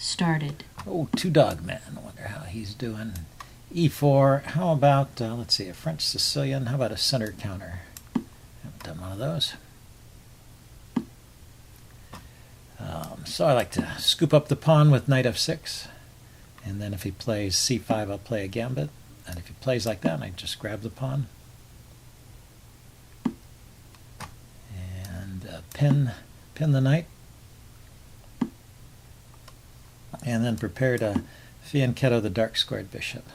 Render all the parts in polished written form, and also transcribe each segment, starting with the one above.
started. Oh, two dog man. I wonder how he's doing. E4. How about, let's see, a French Sicilian. How about a center counter? Haven't done one of those. So I like to scoop up the pawn with knight f6. And then if he plays c5, I'll play a gambit. And if he plays like that, I just grab the pawn. And pin the knight. And then prepare to fianchetto the dark squared bishop.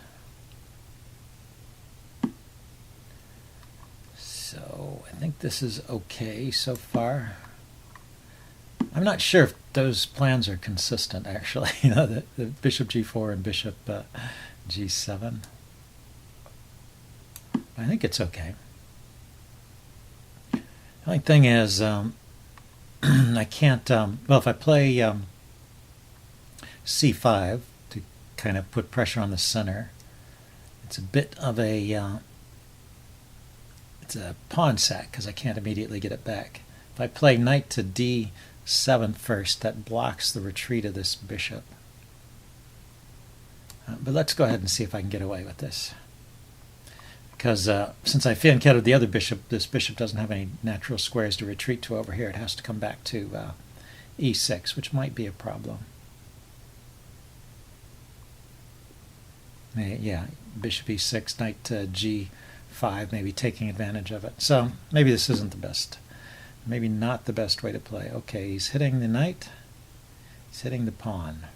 So I think this is okay so far. I'm not sure if those plans are consistent, actually. You know, the bishop g4 and bishop g7. I think it's okay. The only thing is, I can't, well, if I play c5 to kind of put pressure on the center, it's a bit of a, it's a pawn sack because I can't immediately get it back. If I play knight to d7 first, that blocks the retreat of this bishop. But let's go ahead and see if I can get away with this. Because since I fianchettoed the other bishop, this bishop doesn't have any natural squares to retreat to over here. It has to come back to e6, which might be a problem. Yeah, bishop e6, knight to g5, maybe taking advantage of it. So maybe this isn't the best. Maybe not the best way to play. Okay, he's hitting the knight. He's hitting the pawn.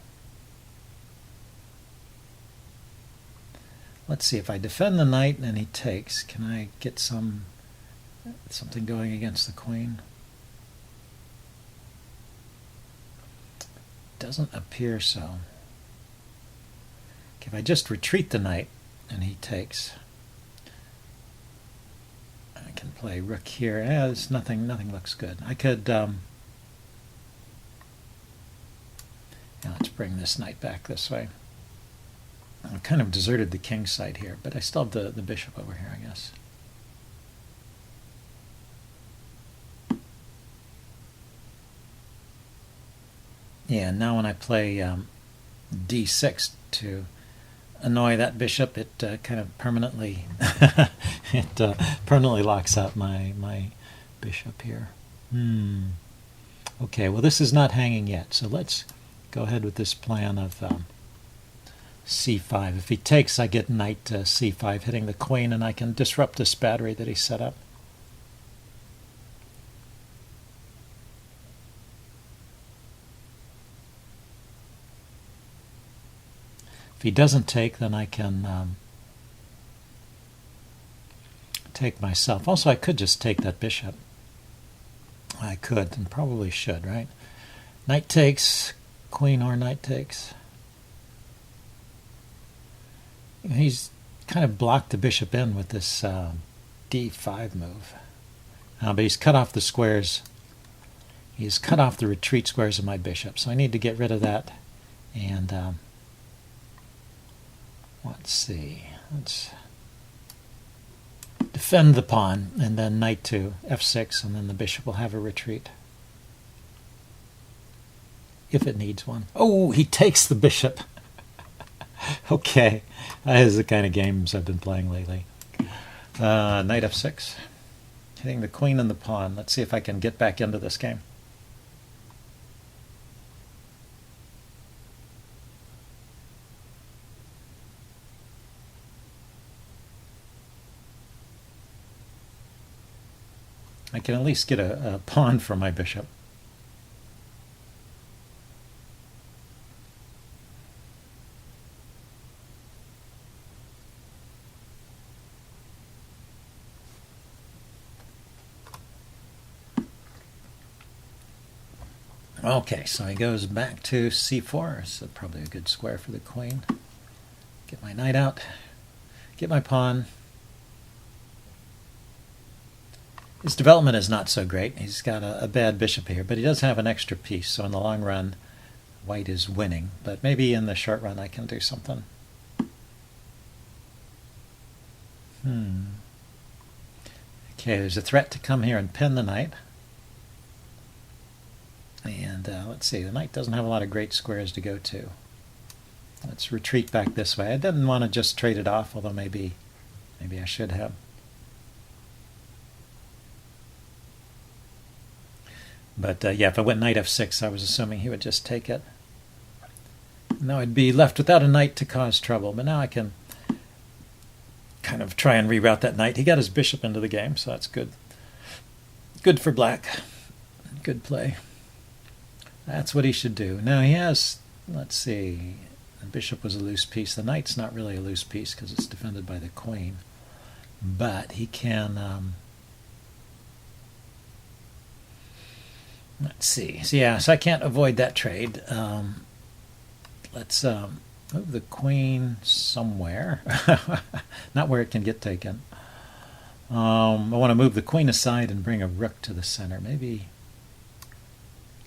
Let's see, if I defend the knight and he takes, can I get something going against the queen? Doesn't appear so. Okay, if I just retreat the knight and he takes, I can play rook here. Yeah, there's nothing looks good. I could, yeah, let's bring this knight back this way. I kind of deserted the king side here, but I still have the bishop over here, I guess. Yeah, now when I play d6 to annoy that bishop, it kind of permanently permanently locks out my bishop here. Okay, well this is not hanging yet, so let's go ahead with this plan of c5. If he takes, I get knight to c5 hitting the queen, and I can disrupt this battery that he set up. If he doesn't take, then I can take myself. Also, I could just take that bishop. I could, and probably should, right? Knight takes, queen or knight takes. He's kind of blocked the bishop in with this d5 move. But he's cut off the squares. He's cut off the retreat squares of my bishop. So I need to get rid of that. And let's see. Let's defend the pawn, and then knight to f6, and then the bishop will have a retreat. If it needs one. Oh, he takes the bishop. Okay, that is the kind of games I've been playing lately. Knight f6, hitting the queen and the pawn. Let's see if I can get back into this game. I can at least get a pawn from my bishop. Okay, so he goes back to c4. It's probably a good square for the queen. Get my knight out. Get my pawn. His development is not so great. He's got a bad bishop here, but he does have an extra piece, so in the long run, white is winning. But maybe in the short run I can do something. Okay, there's a threat to come here and pin the knight. And let's see, the knight doesn't have a lot of great squares to go to. Let's retreat back this way. I didn't want to just trade it off, although maybe I should have. But yeah, if I went knight f6, I was assuming he would just take it. Now I'd be left without a knight to cause trouble, but now I can kind of try and reroute that knight. He got his bishop into the game, so that's good. Good for black. Good play. That's what he should do. Now he has, let's see, the bishop was a loose piece. The knight's not really a loose piece because it's defended by the queen. But he can, let's see. So yeah, so I can't avoid that trade. Let's move the queen somewhere. Not where it can get taken. I want to move the queen aside and bring a rook to the center. Maybe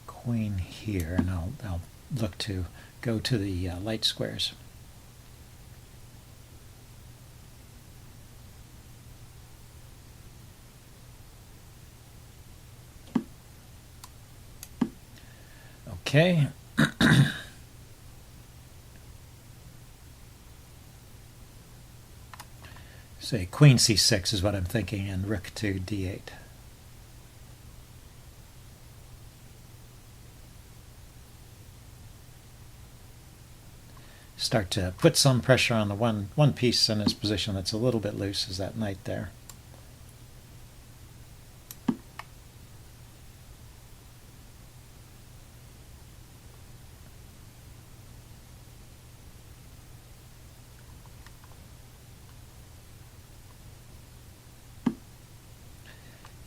queen here, and I'll look to go to the light squares. Okay. Say queen c6 is what I'm thinking, and rook to d8. Start to put some pressure on the one piece in his position that's a little bit loose, is that knight there.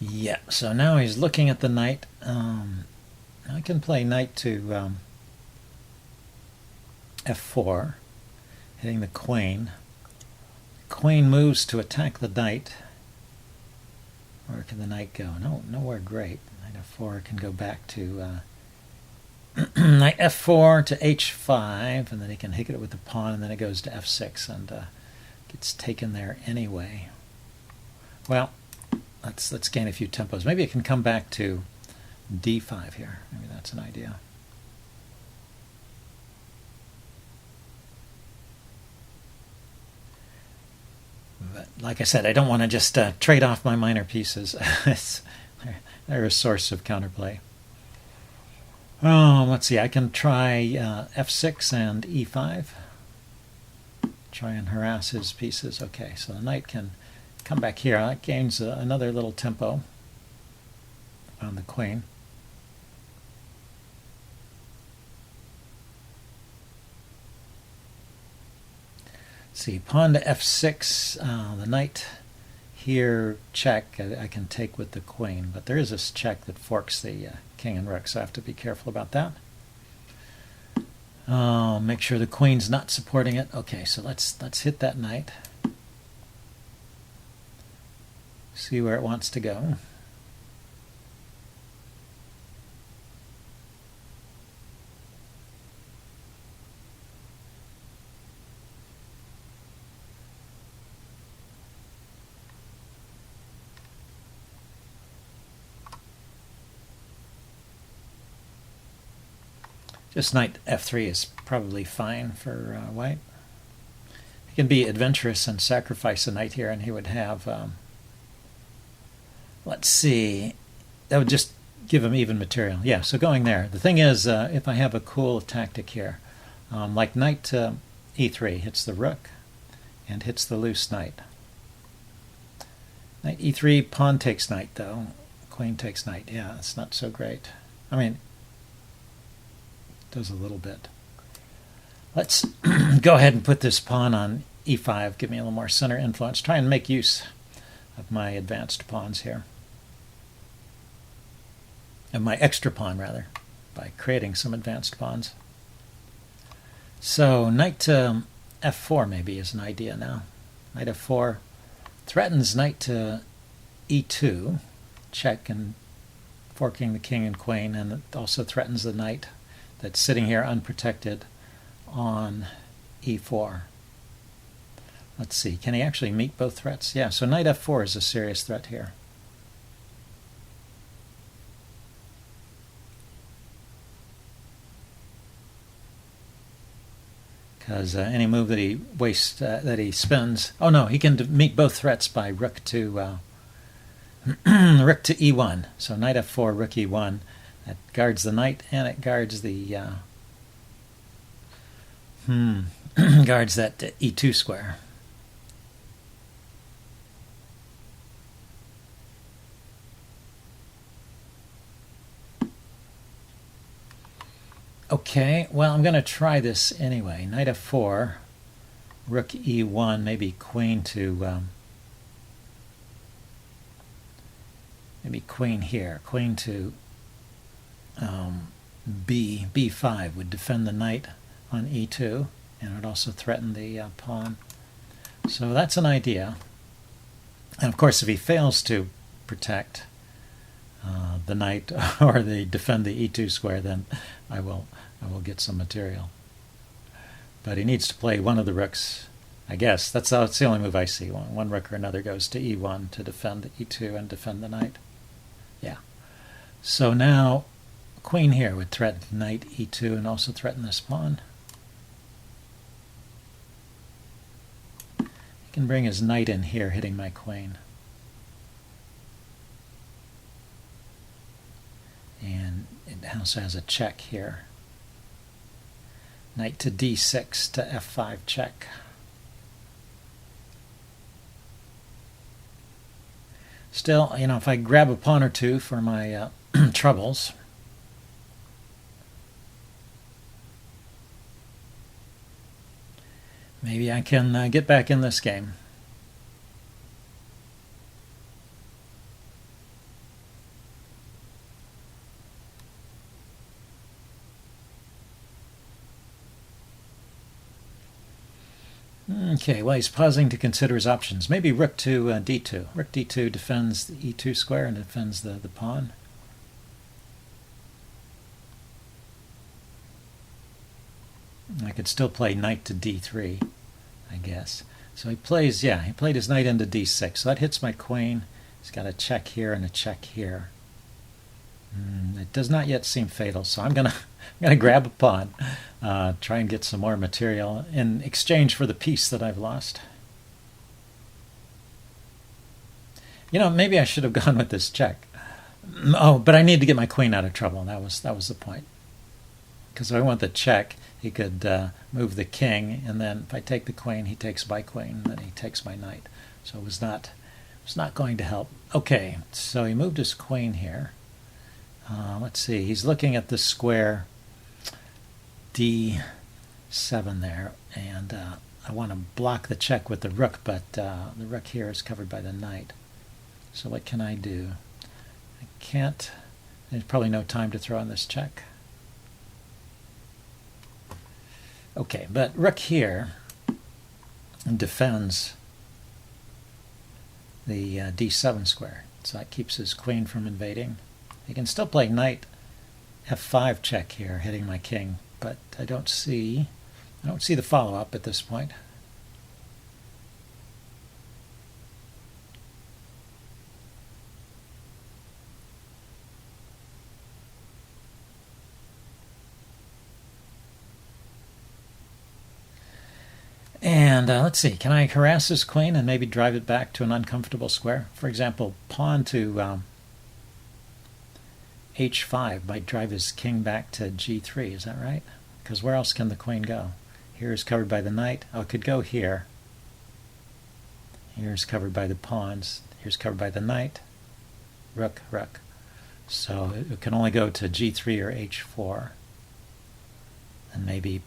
Yeah, so now he's looking at the knight. I can play knight to f4, hitting the queen. Queen moves to attack the knight. Where can the knight go? No, nowhere great. Knight f4 can go back to knight f4 to h5, and then he can hit it with the pawn, and then it goes to f6 and gets taken there anyway. Well, let's gain a few tempos. Maybe it can come back to d5 here. Maybe that's an idea. But like I said, I don't want to just trade off my minor pieces. They're a source of counterplay. Let's see. I can try f6 and e5. Try and harass his pieces. Okay, so the knight can come back here. That gains another little tempo on the queen. See, pawn to f6, the knight here check, I can take with the queen, but there is this check that forks the king and rook, so I have to be careful about that. Make sure the queen's not supporting it. Okay, so let's hit that knight. See where it wants to go. Just knight f3 is probably fine for white. He can be adventurous and sacrifice a knight here, and he would have, let's see, that would just give him even material. Yeah, so going there. The thing is, if I have a cool tactic here, like knight to e3 hits the rook and hits the loose knight. Knight e3, pawn takes knight, though. Queen takes knight. Yeah, it's not so great. I mean, does a little bit. Let's go ahead and put this pawn on e5, give me a little more center influence. Try and make use of my advanced pawns here. Of my extra pawn, rather, by creating some advanced pawns. So knight to f4 maybe is an idea now. Knight f4 threatens knight to e2, check and forking the king and queen, and it also threatens the knight that's sitting here unprotected on e4. Let's see, can he actually meet both threats? Yeah, so knight f4 is a serious threat here. because any move that he wastes, that he spends. Oh no, he can meet both threats by rook to rook to e1. So knight f4, rook e1. That guards the knight, and it guards the guards that e2 square. Okay, well, I'm going to try this anyway. Knight f4, rook e1, maybe queen to maybe queen here. Queen to b5 would defend the knight on e2, and it would also threaten the pawn. So that's an idea. And of course, if he fails to protect the knight or defend the e2 square, then I will get some material. But he needs to play one of the rooks. I guess that's the only move I see. One rook or another goes to e1 to defend the e2 and defend the knight. Yeah. So now queen here would threaten knight e2 and also threaten this pawn. He can bring his knight in here, hitting my queen. And it also has a check here. Knight to d6 to f5 check. Still, if I grab a pawn or two for my troubles, maybe I can get back in this game. Okay, well, he's pausing to consider his options. Maybe rook to d2. Rook d2 defends the e2 square and defends the pawn. I could still play knight to d3, I guess. So he played his knight into d6. So that hits my queen. He's got a check here and a check here. It does not yet seem fatal, so I'm gonna grab a pawn, try and get some more material in exchange for the piece that I've lost. Maybe I should have gone with this check. Oh, but I need to get my queen out of trouble. That was the point. Because if I want the check, he could move the king, and then if I take the queen, he takes my queen, and then he takes my knight. So it was not going to help. Okay, so he moved his queen here. Let's see, he's looking at the square d7 there, and I want to block the check with the rook, but the rook here is covered by the knight. So what can I do? I can't. There's probably no time to throw in this check. Okay, but rook here defends the d7 square, so that keeps his queen from invading. He can still play knight f5 check here, hitting my king, but I don't see the follow-up at this point. And let's see, can I harass this queen and maybe drive it back to an uncomfortable square? For example, pawn to h5 might drive his king back to g3, is that right? Because where else can the queen go? Here is covered by the knight. Oh, it could go here. Here's covered by the pawns. Here's covered by the knight. Rook, rook. So it can only go to g3 or h4. And maybe,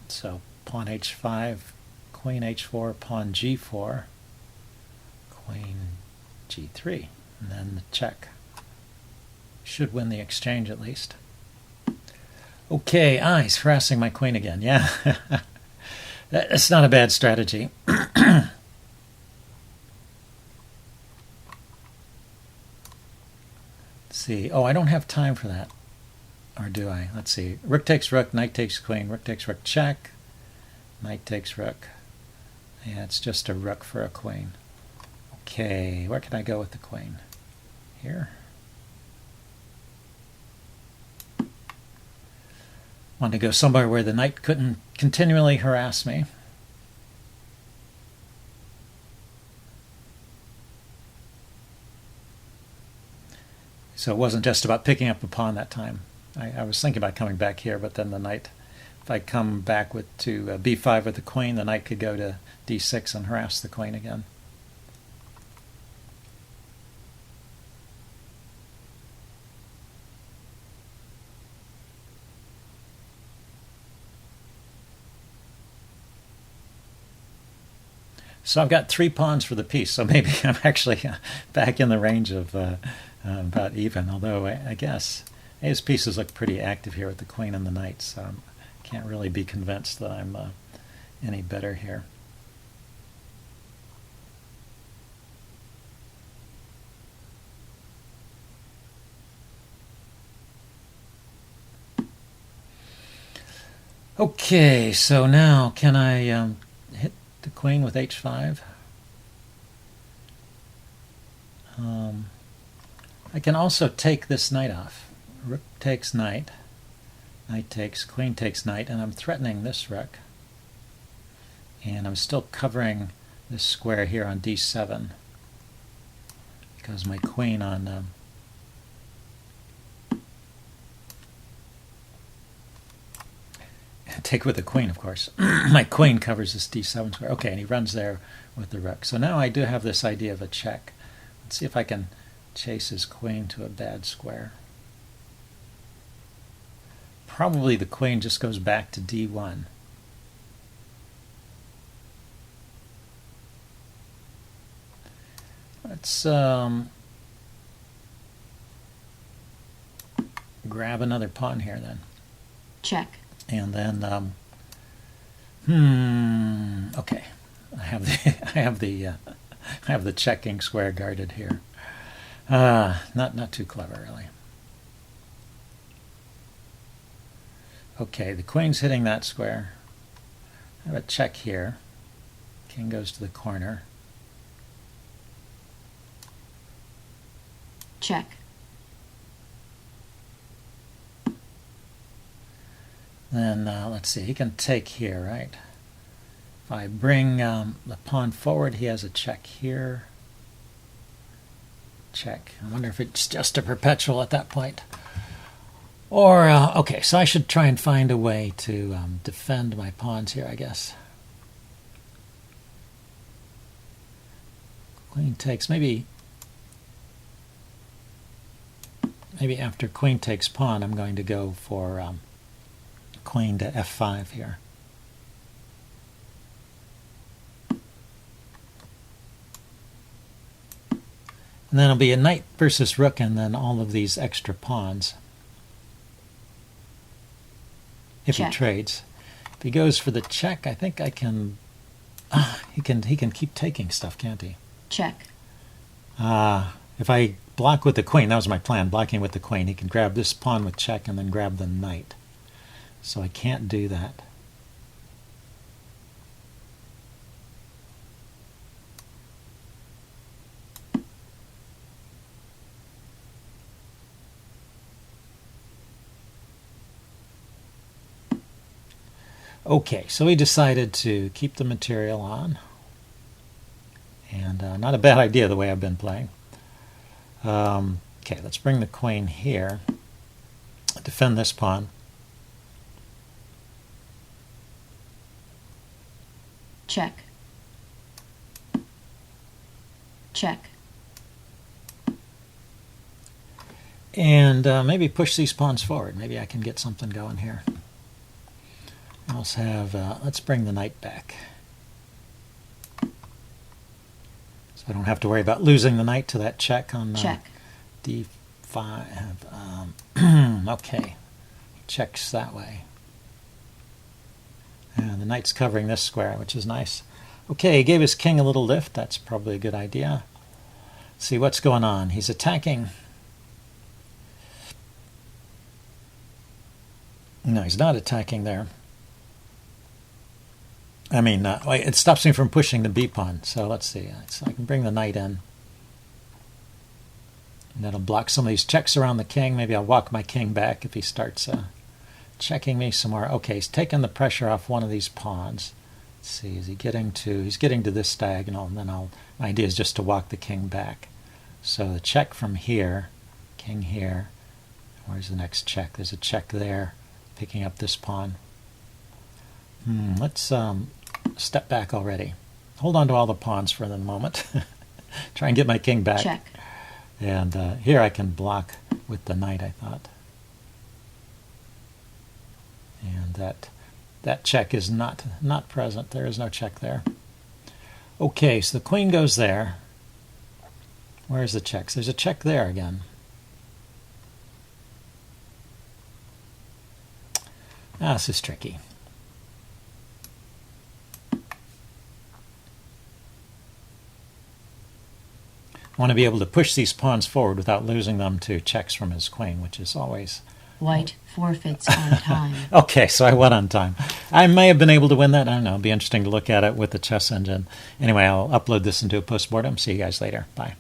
so pawn h5, queen h4, pawn g4, queen g3, and then the check. Should win the exchange at least. Okay, he's harassing my queen again. Yeah, that's not a bad strategy. Let's see. Oh, I don't have time for that. Or do I? Let's see. Rook takes rook, knight takes queen, rook takes rook, check. Knight takes rook. Yeah, it's just a rook for a queen. Okay, where can I go with the queen? Here. Want to go somewhere where the knight couldn't continually harass me. So it wasn't just about picking up a pawn that time. I was thinking about coming back here, but then the knight, if I come back to b5 with the queen, the knight could go to d6 and harass the queen again. So I've got 3 pawns for the piece, so maybe I'm actually back in the range of about even, although I guess his pieces look pretty active here with the queen and the knight, so I can't really be convinced that I'm any better here. Okay, so now can I hit the queen with h5? I can also take this knight off. Rook takes knight, knight takes, queen takes knight, and I'm threatening this rook. And I'm still covering this square here on d7 because my queen on take with the queen, of course. My queen covers this d7 square. Okay, and he runs there with the rook. So now I do have this idea of a check. Let's see if I can chase his queen to a bad square. Probably the queen just goes back to d1. Let's grab another pawn here then. Check. And then, okay, I have the checking square guarded here. Not too clever, really. Okay, the queen's hitting that square. I have a check here. King goes to the corner. Check. Then let's see, he can take here, right? If I bring the pawn forward, he has a check here. Check. I wonder if it's just a perpetual at that point. Or, okay, so I should try and find a way to defend my pawns here, I guess. Queen takes, maybe after queen takes pawn, I'm going to go for queen to f5 here. And then it'll be a knight versus rook and then all of these extra pawns. If Check. he trades. If he goes for the check, I think I can he can keep taking stuff, can't he? Check. If I block with the queen, that was my plan, blocking with the queen, he can grab this pawn with check and then grab the knight. So I can't do that. Okay, so we decided to keep the material on. And not a bad idea the way I've been playing. Okay, let's bring the queen here. Defend this pawn. Check. Check. And maybe push these pawns forward. Maybe I can get something going here. I also have, let's bring the knight back. So I don't have to worry about losing the knight to that check on Check. d5. Okay, checks that way. And the knight's covering this square, which is nice. Okay, he gave his king a little lift. That's probably a good idea. Let's see what's going on. He's attacking. No, he's not attacking there. I mean, it stops me from pushing the b pawn. So let's see. So I can bring the knight in. And that'll block some of these checks around the king. Maybe I'll walk my king back if he starts checking me some more. Okay, he's taking the pressure off one of these pawns. Let's see, is he getting to... He's getting to this diagonal, and then my idea is just to walk the king back. So the check from here, king here. Where's the next check? There's a check there, picking up this pawn. Let's step back already. Hold on to all the pawns for the moment. Try and get my king back. Check. And here I can block with the knight, I thought. And that check is not present. There is no check there. Okay, so the queen goes there. Where's the checks? There's a check there again. This is tricky. I want to be able to push these pawns forward without losing them to checks from his queen, which is always... White forfeits on time. Okay, so I went on time. I may have been able to win that. I don't know. It'll be interesting to look at it with the chess engine. Anyway, I'll upload this into a postmortem. See you guys later. Bye.